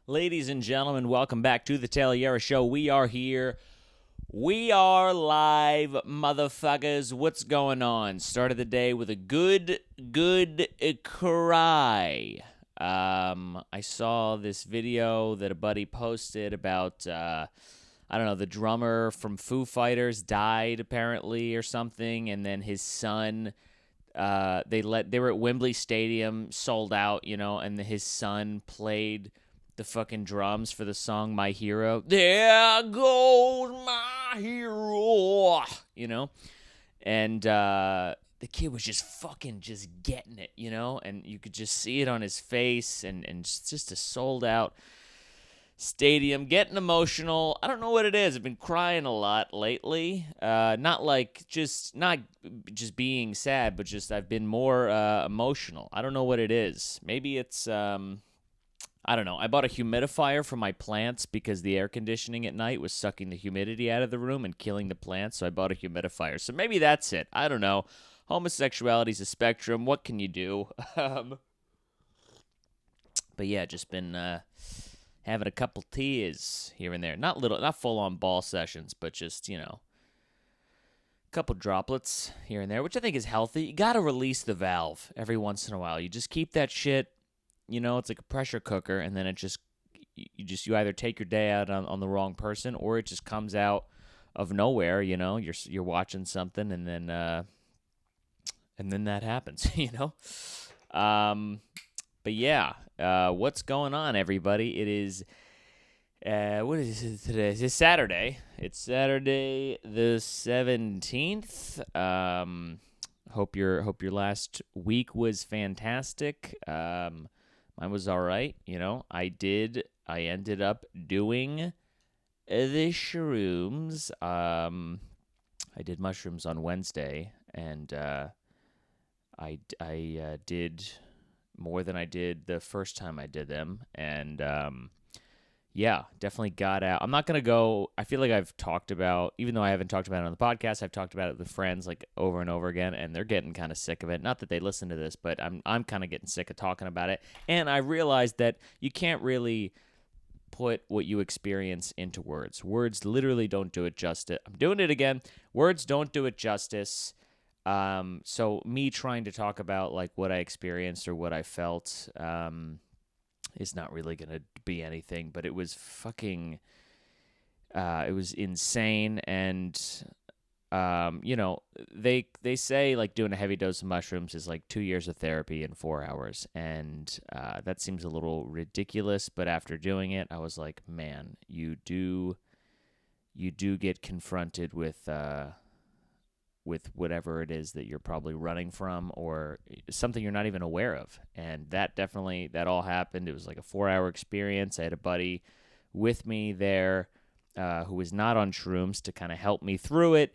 Ladies and gentlemen, welcome back to the Tayler Yarish Show. We are here. We are live, motherfuckers. What's going on? Started the day with a good cry. I saw this video that a buddy posted about, I don't know, the drummer from Foo Fighters died apparently or something, and then his son, they were at Wembley Stadium, sold out, and his son played the fucking drums for the song My Hero. There goes my hero, and the kid was just fucking just getting it, and you could just see it on his face, and just a sold out stadium, getting emotional. I don't know what it is. I've been crying a lot lately. Not just being sad, but just I've been more emotional. I don't know what it is. Maybe it's I don't know. I bought a humidifier for my plants because the air conditioning at night was sucking the humidity out of the room and killing the plants, so I bought a humidifier. So maybe that's it. I don't know. Homosexuality's a spectrum. What can you do? But yeah, just been having a couple tears here and there. Not full-on ball sessions, but just, a couple droplets here and there, which I think is healthy. You got to release the valve every once in a while. You just keep that shit. It's like a pressure cooker, and then you either take your day out on the wrong person, or it just comes out of nowhere. You're watching something, and then that happens. But yeah, what's going on, everybody? It is what is it today? It's Saturday. It's Saturday the 17th. Hope your last week was fantastic. Mine was all right, I ended up doing the shrooms. I did mushrooms on Wednesday, and I did more than I did the first time I did them, and yeah, definitely got out. I'm not going to go, I feel like I've talked about, even though I haven't talked about it on the podcast, I've talked about it with friends like over and over again, and they're getting kind of sick of it. Not that they listen to this, but I'm kind of getting sick of talking about it. And I realized that you can't really put what you experience into words. Words literally don't do it justice. I'm doing it again. Words don't do it justice. So me trying to talk about like what I experienced or what I felt, is not really going to be anything, but it was fucking, it was insane. And, they say like doing a heavy dose of mushrooms is like 2 years of therapy in 4 hours. And, that seems a little ridiculous, but after doing it, I was like, man, you do get confronted with whatever it is that you're probably running from, or something you're not even aware of. And that all happened. It was like a 4-hour experience. I had a buddy with me there who was not on shrooms to kind of help me through it.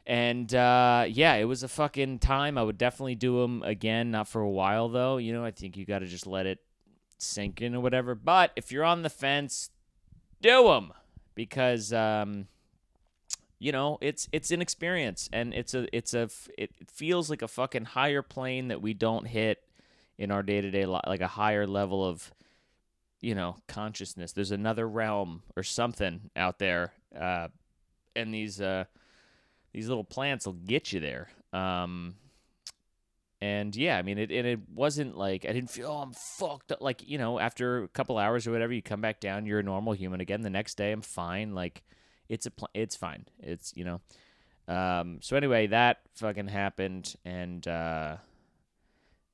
And yeah, it was a fucking time. I would definitely do them again, not for a while though. I think you got to just let it sink in or whatever. But if you're on the fence, do them, because it's an experience, and it feels like a fucking higher plane that we don't hit in our day-to-day life, like a higher level of, consciousness. There's another realm or something out there, and these little plants will get you there. And yeah, I mean, it wasn't like I didn't feel, I'm fucked up. Like, after a couple hours or whatever, you come back down, you're a normal human again. The next day, I'm fine. Like, it's fine. It's, so anyway, that fucking happened, and,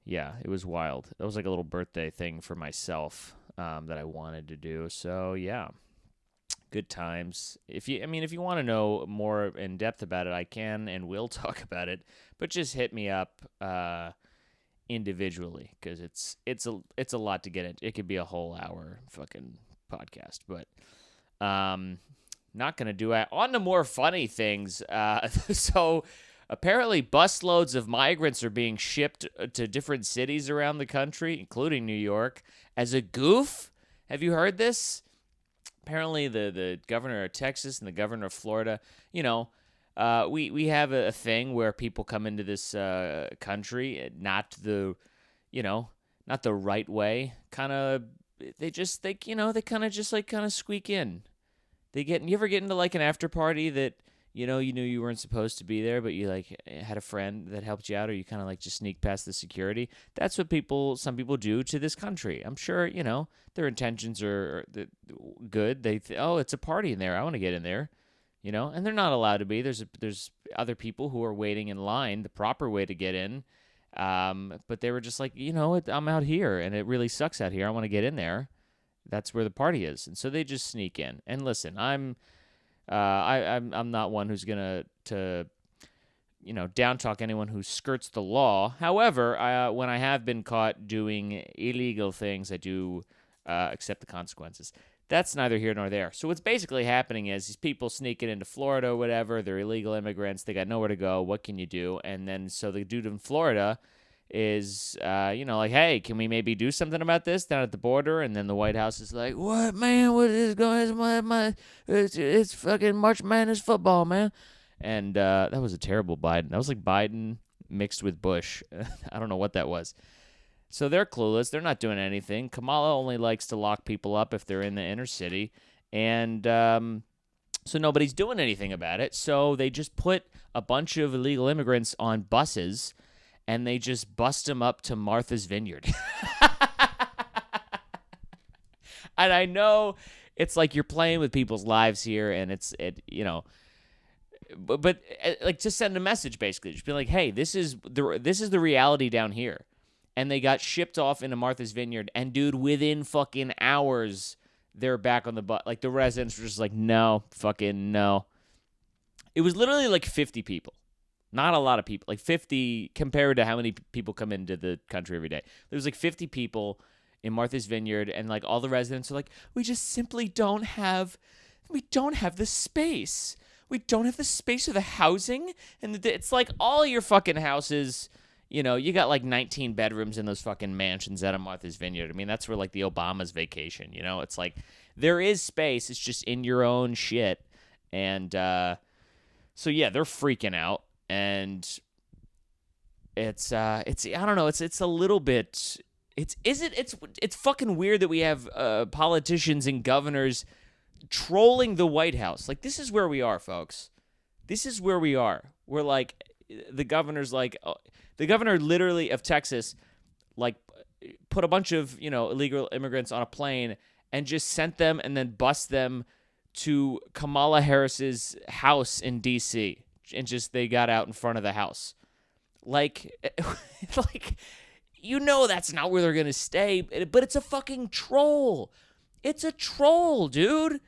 yeah, it was wild. That was like a little birthday thing for myself, that I wanted to do. So yeah, good times. If you want to know more in depth about it, I can and will talk about it, but just hit me up, individually, because it's a lot to get into. It could be a whole hour fucking podcast, but, not going to do it. On to more funny things. So apparently busloads of migrants are being shipped to different cities around the country, including New York, as a goof. Have you heard this? Apparently the governor of Texas and the governor of Florida, we have a thing where people come into this country not the right way, kind of they kind of just like kind of squeak in. You ever get into like an after party that you knew you weren't supposed to be there, but you like had a friend that helped you out, or you kind of like just sneak past the security. That's what some people do to this country. I'm sure their intentions are good. Oh, it's a party in there. I want to get in there, and they're not allowed to be. There's other people who are waiting in line, the proper way to get in. But they were just like, I'm out here, and it really sucks out here. I want to get in there. That's where the party is, and so they just sneak in. And listen, I'm not one who's gonna down talk anyone who skirts the law. However, when I have been caught doing illegal things, I do accept the consequences. That's neither here nor there. So what's basically happening is these people sneaking into Florida or whatever. They're illegal immigrants. They got nowhere to go. What can you do? And then so the dude in Florida is, like, hey, can we maybe do something about this down at the border? And then the White House is like, what, man? What is going on? It's fucking March Madness football, man. And that was a terrible Biden. That was like Biden mixed with Bush. I don't know what that was. So they're clueless. They're not doing anything. Kamala only likes to lock people up if they're in the inner city. And so nobody's doing anything about it. So they just put a bunch of illegal immigrants on buses, and they just bust them up to Martha's Vineyard. And I know it's like you're playing with people's lives here, and but like just send a message basically. Just be like, hey, this is the reality down here. And they got shipped off into Martha's Vineyard, and dude, within fucking hours, they're back on the bus. Like the residents were just like, no, fucking no. It was literally like 50 people. Not a lot of people, like 50 compared to how many people come into the country every day. There was like 50 people in Martha's Vineyard, and like all the residents are like, we just simply don't have the space. We don't have the space or the housing. And it's like all your fucking houses, you got like 19 bedrooms in those fucking mansions out of Martha's Vineyard. I mean, that's where like the Obamas vacation, It's like there is space. It's just in your own shit. And so, yeah, they're freaking out. And it's I don't know. It's a little bit. It's fucking weird that we have politicians and governors trolling the White House. Like, this is where we are, folks. This is where we are. We're like, the governor's like, the governor literally of Texas, like, put a bunch of, illegal immigrants on a plane and just sent them and then bused them to Kamala Harris's house in D.C. And just they got out in front of the house. Like, that's not where they're going to stay, but it's a fucking troll. It's a troll, dude.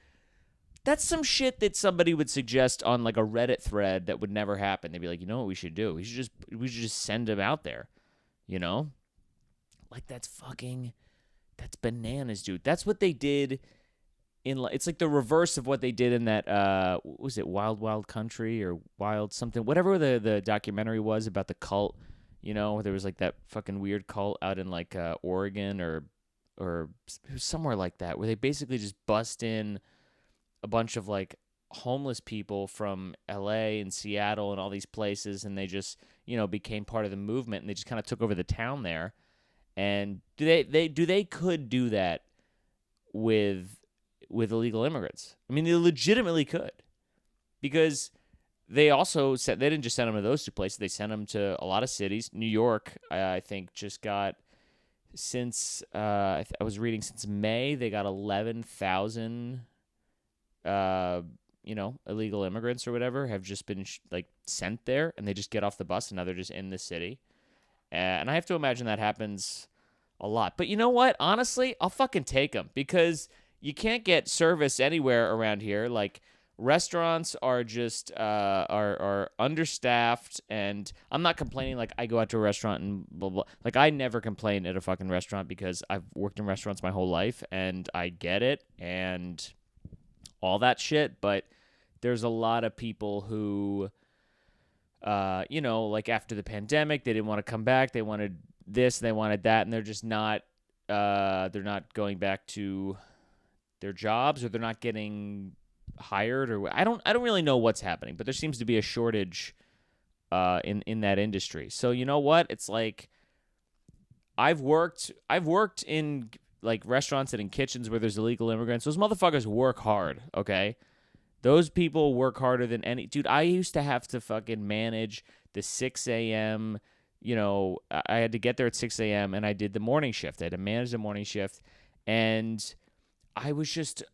That's some shit that somebody would suggest on like a Reddit thread that would never happen. They'd be like, you know what we should do? We should just send them out there, Like that's bananas, dude. That's what they did it's like the reverse of what they did in that what was it, Wild Wild Country or Wild something, whatever the documentary was about the cult, where there was like that fucking weird cult out in like Oregon or somewhere like that, where they basically just bust in a bunch of like homeless people from LA and Seattle and all these places, and they just became part of the movement, and they just kind of took over the town there. And they could do that with illegal immigrants? I mean, they legitimately could, because they also said they didn't just send them to those two places. They sent them to a lot of cities. New York, I think, just got since I was reading since May, they got 11,000 illegal immigrants or whatever have just been sent there, and they just get off the bus and now they're just in the city. And I have to imagine that happens a lot. But you know what? Honestly, I'll fucking take them, because you can't get service anywhere around here. Like, restaurants are just are understaffed, and I'm not complaining. Like, I go out to a restaurant and blah blah. Like, I never complain at a fucking restaurant because I've worked in restaurants my whole life, and I get it and all that shit. But there's a lot of people who, like after the pandemic, they didn't want to come back. They wanted this, they wanted that, and they're just not. They're not going back to their jobs, or they're not getting hired, or I don't really know what's happening, but there seems to be a shortage in that industry. So you know what? It's like I've worked in like restaurants and in kitchens where there's illegal immigrants, those motherfuckers work hard, okay? Those people work harder than any. Dude, I used to have to fucking manage the 6 a.m. I had to get there at 6 a.m. and I did the morning shift. I had to manage the morning shift. And I was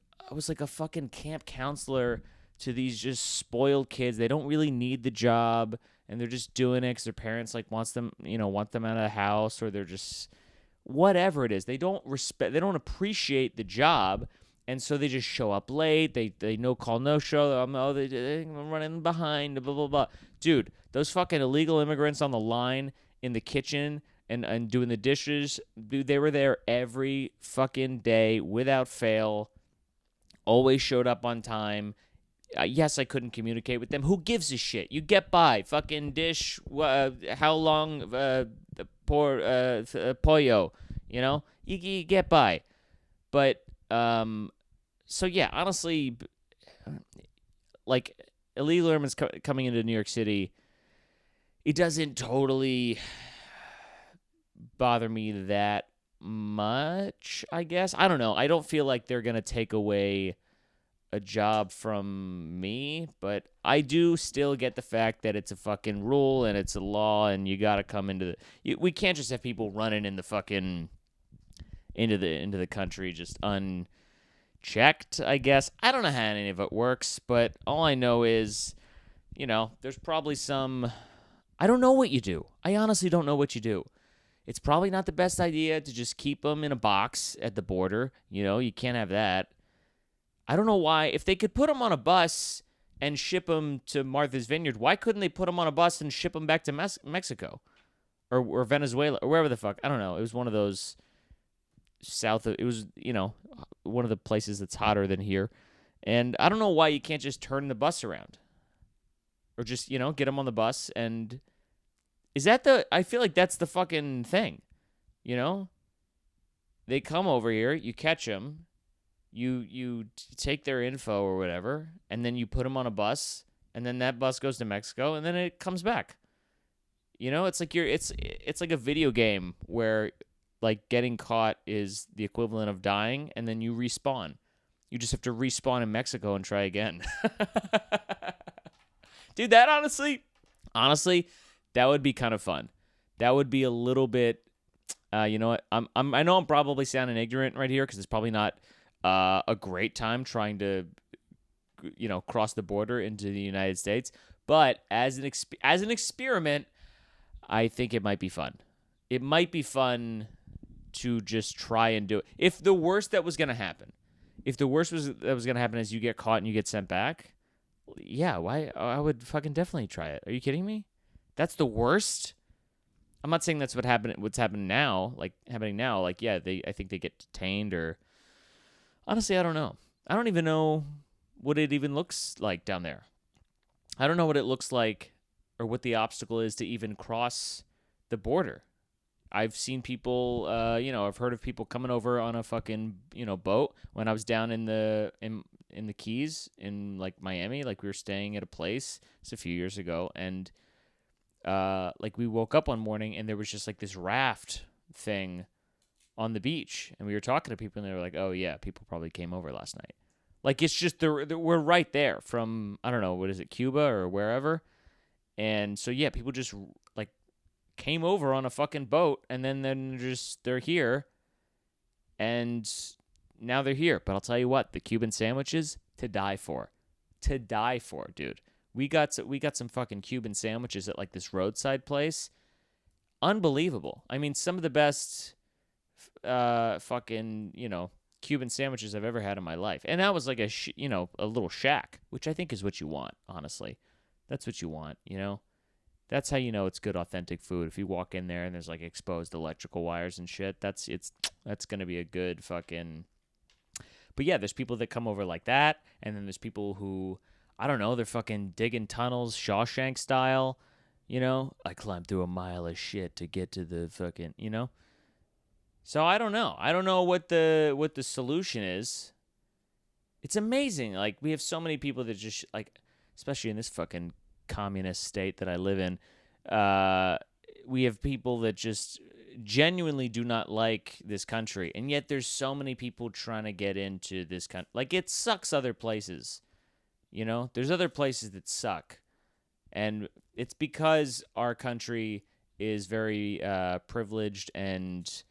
like a fucking camp counselor to these just spoiled kids. They don't really need the job, and they're just doing it because their parents like want them out of the house, or they're just whatever it is. They don't appreciate the job, and so they just show up late. They no call, no show. They're running behind, blah, blah, blah. Dude, those fucking illegal immigrants on the line in the kitchen and doing the dishes, dude, they were there every fucking day without fail. Always showed up on time. Yes, I couldn't communicate with them. Who gives a shit? You get by. Fucking dish. How long? Pollo. You get by. But so yeah, honestly, like illegal immigrants coming into New York City, it doesn't totally bother me that much, I guess. I don't know. I don't feel like they're gonna take away a job from me, but I do still get the fact that it's a fucking rule and it's a law, and you gotta come into we can't just have people running in the fucking into the country just unchecked, I guess. I don't know how any of it works, but all I know is, there's probably some. I don't know what you do. I honestly don't know what you do. It's probably not the best idea to just keep them in a box at the border. You can't have that. I don't know why. If they could put them on a bus and ship them to Marthas Vineyard, why couldn't they put them on a bus and ship them back to Mexico or Venezuela or wherever the fuck? I don't know. It was one of those it was, one of the places that's hotter than here. And I don't know why you can't just turn the bus around or just, get them on the bus. And I feel like that's the fucking thing, They come over here, you catch them. You take their info or whatever, and then you put them on a bus, and then that bus goes to Mexico, and then it comes back. It's like it's like a video game where like getting caught is the equivalent of dying, and then you respawn. You just have to respawn in Mexico and try again. Dude, that honestly, that would be kind of fun. That would be a little bit. You know what? I know I'm probably sounding ignorant right here because it's probably not a great time trying to, cross the border into the United States. But as an experiment, I think it might be fun. It might be fun to just try and do it. If the worst that was going to happen is you get caught and you get sent back, yeah, why? I would fucking definitely try it. Are you kidding me? That's the worst. I'm not saying that's what's happening now. Like, yeah, I think they get detained or. Honestly, I don't know. I don't even know what it even looks like down there. I don't know what it looks like or what the obstacle is to even cross the border. I've seen people, I've heard of people coming over on a fucking, boat. When I was down in the Keys in like Miami, like we were staying at a place. It's a few years ago, and like we woke up one morning and there was just like this raft thing on the beach, and we were talking to people, and they were like, "Oh yeah, people probably came over last night." Like it's just we're right there from I don't know what is it, Cuba or wherever, and so yeah, people just like came over on a fucking boat, and then they're here, and now they're here. But I'll tell you what, the Cuban sandwiches to die for, dude. We got some fucking Cuban sandwiches at like this roadside place, unbelievable. I mean, some of the best. Fucking Cuban sandwiches I've ever had in my life, and that was like a little shack, which I think is what you want. Honestly, that's what you want. That's how it's good authentic food. If you walk in there and there's like exposed electrical wires and shit, that's gonna be a good fucking. But yeah, there's people that come over like that, and then there's people who I don't know, they're fucking digging tunnels, Shawshank style. I climbed through a mile of shit to get to the fucking So I don't know. I don't know what the solution is. It's amazing. Like we have so many people that just like, especially in this fucking communist state that I live in, we have people that just genuinely do not like this country, and yet there's so many people trying to get into this country. Like, it sucks other places, There's other places that suck, and it's because our country is very privileged, and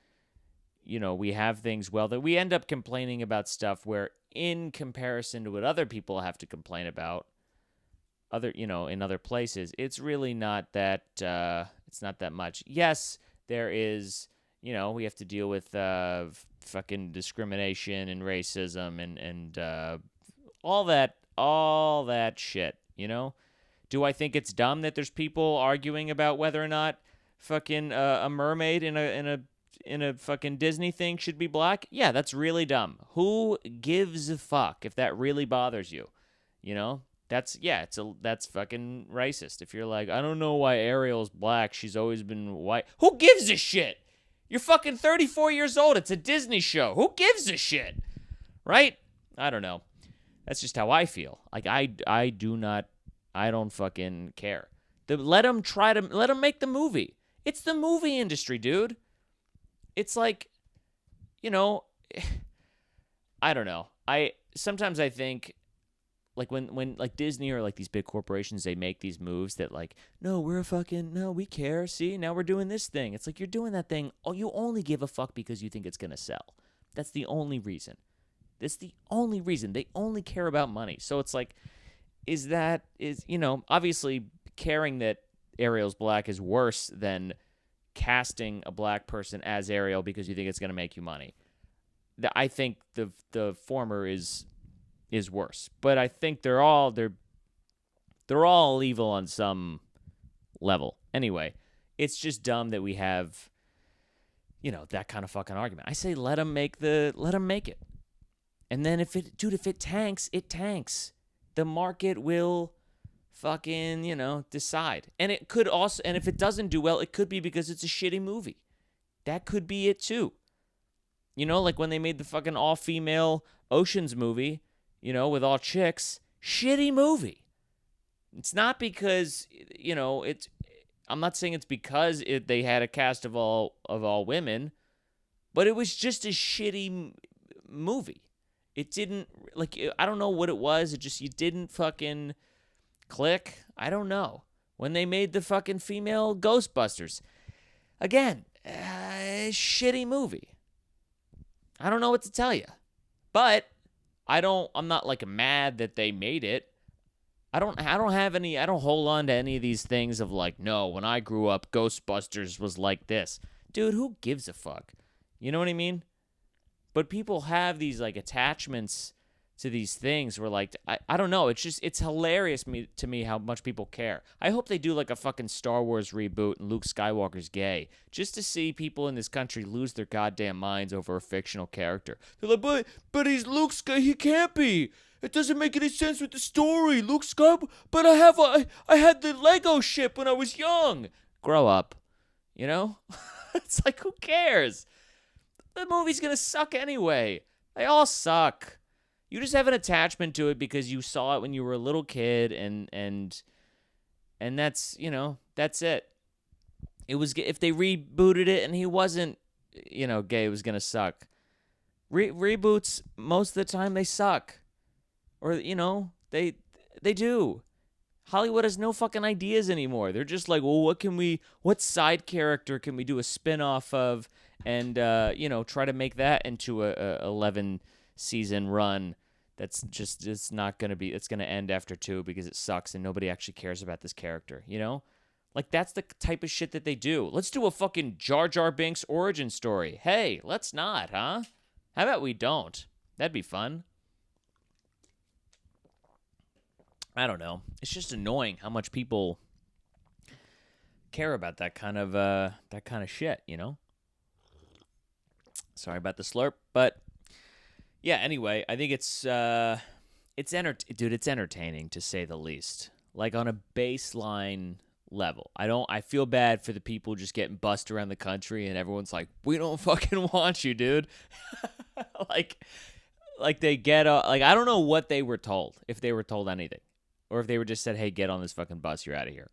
we have things well that we end up complaining about stuff where, in comparison to what other people have to complain about, in other places, it's really not that. It's not that much. Yes, there is. We have to deal with fucking discrimination and racism and all that shit. Do I think it's dumb that there's people arguing about whether or not fucking a mermaid in a fucking Disney thing should be black? Yeah, that's really dumb. Who gives a fuck if that really bothers you? That's fucking racist. If you're like, I don't know why Ariel's black, she's always been white. Who gives a shit? You're fucking 34 years old. It's a Disney show. Who gives a shit? Right? I don't know. That's just how I feel. Like, I don't fucking care. Let them make the movie. It's the movie industry, dude. It's like, I don't know. Sometimes I think, like, when like Disney or like these big corporations, they make these moves that, like, no, we care. See, now we're doing this thing. It's like, you're doing that thing. Oh, you only give a fuck because you think it's going to sell. That's the only reason. That's the only reason. They only care about money. So it's like, obviously caring that Ariel's black is worse than casting a black person as Ariel because you think it's going to make you money. I think the former is worse, but I think they're all evil on some level. Anyway, it's just dumb that we have that kind of fucking argument. I say let them make it, and then if it tanks, it tanks. The market will fucking decide, and it could also, and if it doesn't do well, it could be because it's a shitty movie. That could be it too. Like when they made the fucking all-female Oceans movie, with all chicks, shitty movie. It's not because, I'm not saying it's because they had a cast of all women, but it was just a shitty movie. It didn't, I don't know what it was. It just, you didn't fucking click. I don't know. When they made the fucking female Ghostbusters, again, shitty movie. I don't know what to tell you, but I'm not like mad that they made it. I don't hold on to any of these things of like, no, when I grew up, Ghostbusters was like this. Dude, who gives a fuck? You know what I mean? But people have these like attachments to these things where, like, I don't know. It's hilarious to me how much people care. I hope they do like a fucking Star Wars reboot and Luke Skywalker's gay, just to see people in this country lose their goddamn minds over a fictional character. They're like, but he's Luke Skywalker. He can't be. It doesn't make any sense with the story. Luke Skywalker. But I had the Lego ship when I was young. Grow up. It's like, who cares? The movie's gonna suck anyway. They all suck. You just have an attachment to it because you saw it when you were a little kid, and that's that's it. It was, if they rebooted it and he wasn't gay, it was gonna suck. Reboots most of the time they suck, or they do. Hollywood has no fucking ideas anymore. They're just like, well, what side character can we do a spin-off of, and try to make that into a 11 season run. It's going to end after 2 because it sucks and nobody actually cares about this character, Like, that's the type of shit that they do. Let's do a fucking Jar Jar Binks origin story. Hey, let's not, huh? How about we don't? That'd be fun. I don't know. It's just annoying how much people care about that kind of shit, Sorry about the slurp, but yeah, anyway, I think it's entertaining to say the least. Like, on a baseline level. I feel bad for the people just getting bussed around the country and everyone's like, we don't fucking want you, dude. like they get like, I don't know what they were told, if they were told anything, or if they were just said, hey, get on this fucking bus, you're out of here.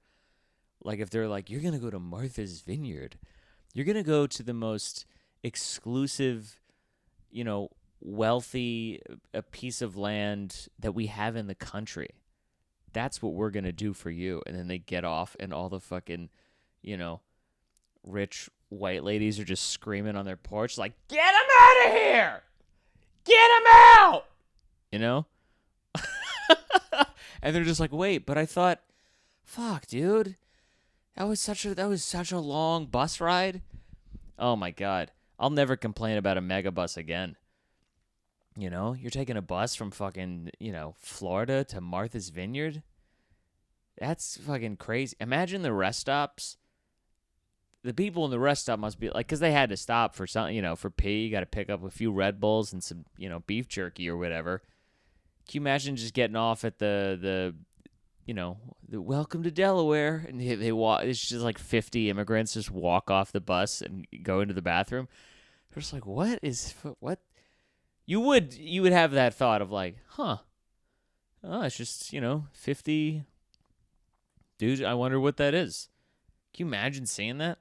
Like, if they're like, you're gonna go to Marthas Vineyard You're going to go to the most exclusive, wealthy a piece of land that we have in the country. That's what we're going to do for you. And then they get off and all the fucking, rich white ladies are just screaming on their porch like, get him out of here! Get him out! And they're just like, wait, but I thought, fuck, dude. That was such a long bus ride. Oh my God. I'll never complain about a mega bus again. You're taking a bus from fucking, Florida to Marthas Vineyard. That's fucking crazy. Imagine the rest stops. The people in the rest stop must be like, because they had to stop for something, for pee. You got to pick up a few Red Bulls and some, beef jerky or whatever. Can you imagine just getting off at the welcome to Delaware, and they walk? It's just like 50 immigrants just walk off the bus and go into the bathroom. They're just like, what? You would have that thought of like, huh? Oh, it's just 50 dudes. I wonder what that is. Can you imagine seeing that?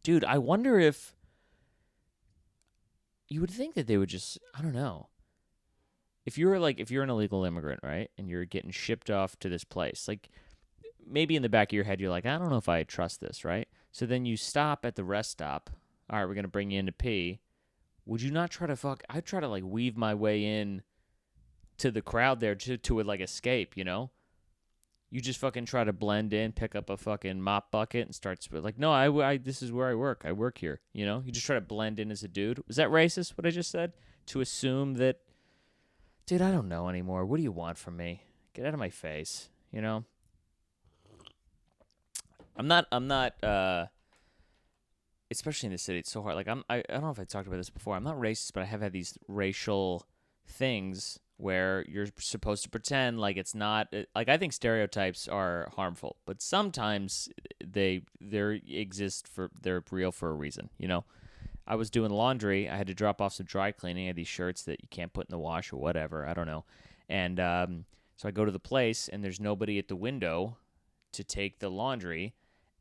Dude, I wonder if you would think that they would just, I don't know. If you're an illegal immigrant, right, and you're getting shipped off to this place, like maybe in the back of your head you're like, I don't know if I trust this, right? So then you stop at the rest stop. All right, we're gonna bring you in to pee. Would you not try to I'd try to like weave my way in to the crowd there to like escape, You just fucking try to blend in, pick up a fucking mop bucket and start like, no, I this is where I work. I work here, You just try to blend in as a dude. Was that racist, what I just said? To assume that, dude, I don't know anymore. What do you want from me? Get out of my face, I'm not, especially in the city, it's so hard. Like, I don't know if I talked about this before. I'm not racist, but I have had these racial things where you're supposed to pretend like it's not. Like, I think stereotypes are harmful, but sometimes they're real for a reason, I was doing laundry. I had to drop off some dry cleaning. I had these shirts that you can't put in the wash or whatever. I don't know. And so I go to the place, and there's nobody at the window to take the laundry,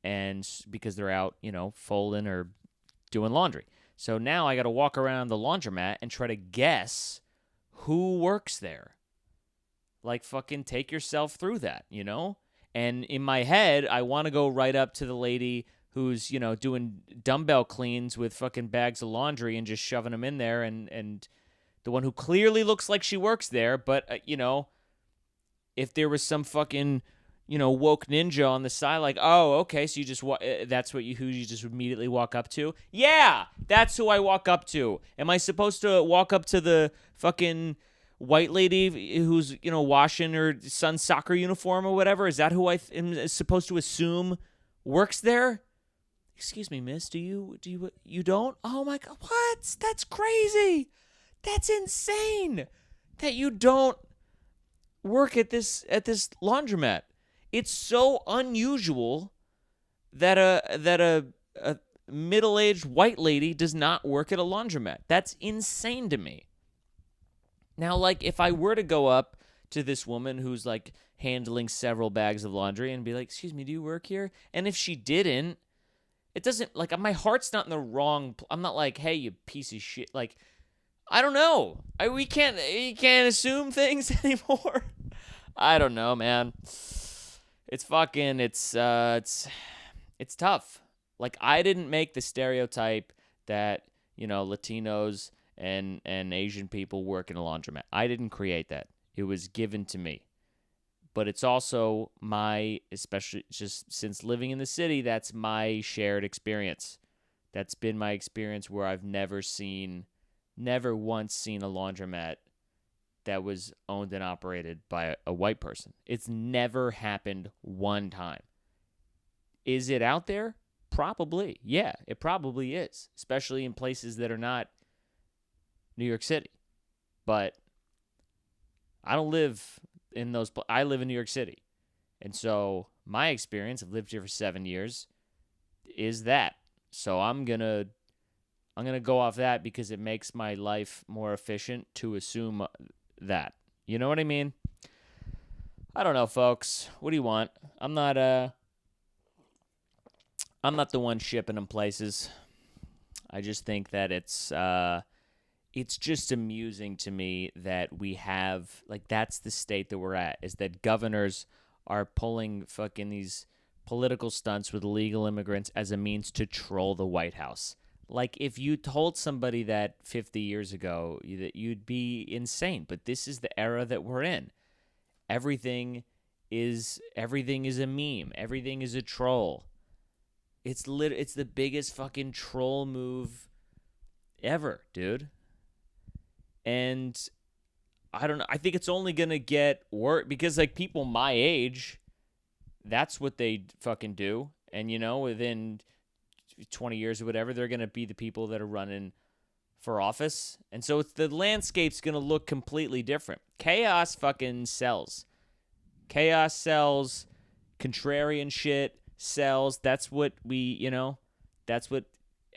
and because they're out, folding or doing laundry. So now I got to walk around the laundromat and try to guess who works there. Like, fucking take yourself through that, And in my head, I want to go right up to the lady who's, doing dumbbell cleans with fucking bags of laundry and just shoving them in there, and the one who clearly looks like she works there, but, if there was some fucking, woke ninja on the side, like, oh, okay, so you just, that's who you just immediately walk up to? Yeah, that's who I walk up to. Am I supposed to walk up to the fucking white lady who's, washing her son's soccer uniform or whatever? Is that who I am supposed to assume works there? Excuse me, miss, do you don't? Oh my God, what? That's crazy. That's insane that you don't work at this laundromat. It's so unusual that a middle-aged white lady does not work at a laundromat. That's insane to me. Now, like, if I were to go up to this woman who's like handling several bags of laundry and be like, excuse me, do you work here? And if she didn't, it doesn't, like, my heart's not in the wrong, I'm not like, hey, you piece of shit. Like, I don't know. You can't assume things anymore. I don't know, man. It's fucking, it's tough. Like, I didn't make the stereotype that, Latinos and Asian people work in a laundromat. I didn't create that. It was given to me. But it's also especially just since living in the city, that's my shared experience. That's been my experience where I've never once seen a laundromat that was owned and operated by a white person. It's never happened one time. Is it out there? Probably. Yeah, it probably is, especially in places that are not New York City. But I don't live in those. I live in New York City. And so my experience, I've lived here for 7 years, is that. So I'm going to go off that because it makes my life more efficient to assume that. You know what I mean? I don't know, folks. What do you want? I'm not I'm not the one shipping them places. I just think that it's just amusing to me that we have, like, that's the state that we're at, is that governors are pulling fucking these political stunts with illegal immigrants as a means to troll the White House. Like, if you told somebody that 50 years ago, that you'd be insane. But this is the era that we're in. Everything is a meme. Everything is a troll. It's the biggest fucking troll move ever, dude. And I don't know. I think it's only going to get worse because, like, people my age, that's what they fucking do. And, you know, within 20 years or whatever, they're going to be the people that are running for office. And so the landscape's going to look completely different. Chaos fucking sells. Chaos sells. Contrarian shit sells. That's what that's what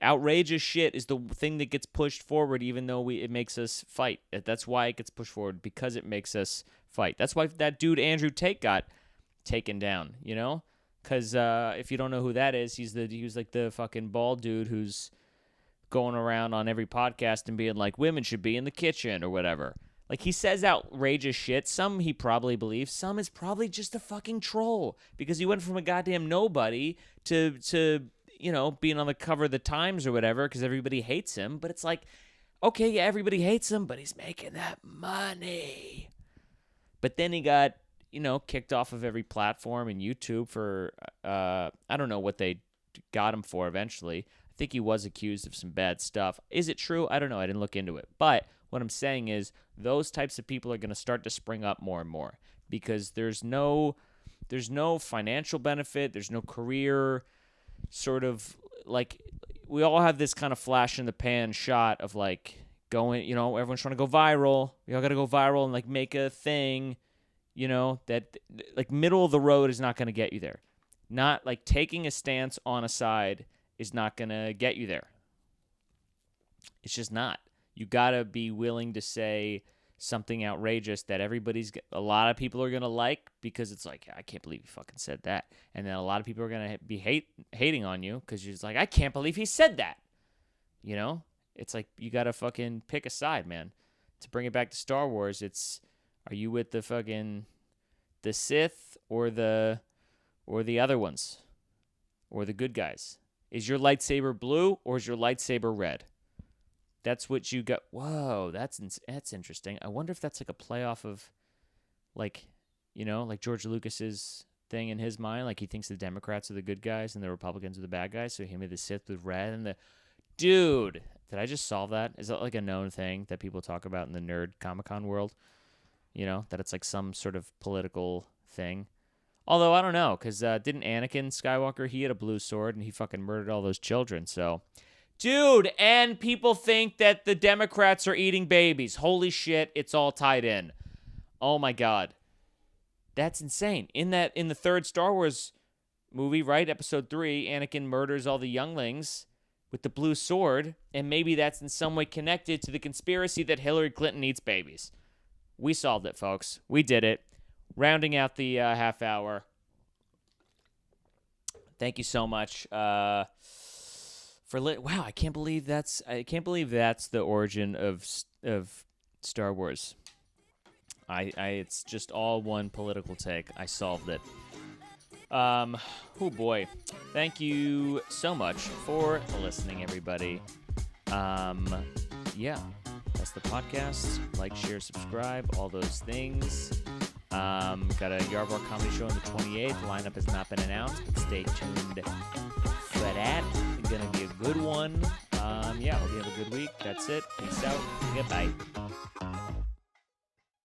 outrageous shit is, the thing that gets pushed forward, even though it makes us fight. That's why it gets pushed forward, because it makes us fight. That's why that dude Andrew Tate got taken down, you know? Because if you don't know who that is, he was like the fucking bald dude who's going around on every podcast and being like, women should be in the kitchen or whatever. Like, he says outrageous shit. Some he probably believes. Some is probably just a fucking troll, because he went from a goddamn nobody to you know, being on the cover of the Times or whatever because everybody hates him. But it's like, okay, yeah, everybody hates him, but he's making that money. But then he got, you know, kicked off of every platform and YouTube for, I don't know what they got him for eventually. I think he was accused of some bad stuff. Is it true? I don't know. I didn't look into it. But what I'm saying is those types of people are going to start to spring up more and more, because there's no financial benefit. There's no career sort of, like, we all have this kind of flash in the pan shot of, like, going, you know, everyone's trying to go viral. We all got to go viral and, like, make a thing, you know, that, like, middle of the road is not going to get you there. Not, like, taking a stance on a side is not going to get you there. It's just not. You got to be willing to say something outrageous that a lot of people are going to like, because it's like, I can't believe he fucking said that. And then a lot of people are going to be hating on you because you're just like, I can't believe he said that. You know? It's like, you got to fucking pick a side, man. To bring it back to Star Wars, are you with the fucking, the Sith or the other ones? Or the good guys? Is your lightsaber blue or is your lightsaber red? That's what you got. Whoa, that's interesting. I wonder if that's like a playoff of, like, you know, like George Lucas's thing in his mind. Like, he thinks the Democrats are the good guys and the Republicans are the bad guys. So he made the Sith with red and dude, did I just solve that? Is that like a known thing that people talk about in the nerd Comic-Con world? You know, that it's like some sort of political thing. Although, I don't know, because didn't Anakin Skywalker, he had a blue sword and he fucking murdered all those children, so... Dude, and people think that the Democrats are eating babies. Holy shit, it's all tied in. Oh my god. That's insane. In the third Star Wars movie, right, episode 3, Anakin murders all the younglings with the blue sword, and maybe that's in some way connected to the conspiracy that Hillary Clinton eats babies. We solved it, folks. We did it. Rounding out the half hour. Thank you so much. Wow, I can't believe that's the origin of Star Wars. It's just all one political take. I solved it. Oh boy. Thank you so much for listening, everybody. Yeah, that's the podcast. Like, share, subscribe, all those things. Got a Yardbar comedy show on the 28th. Lineup has not been announced, but stay tuned for that. It's gonna be a good one. Yeah, hope you have a good week. That's it. Peace out. Goodbye.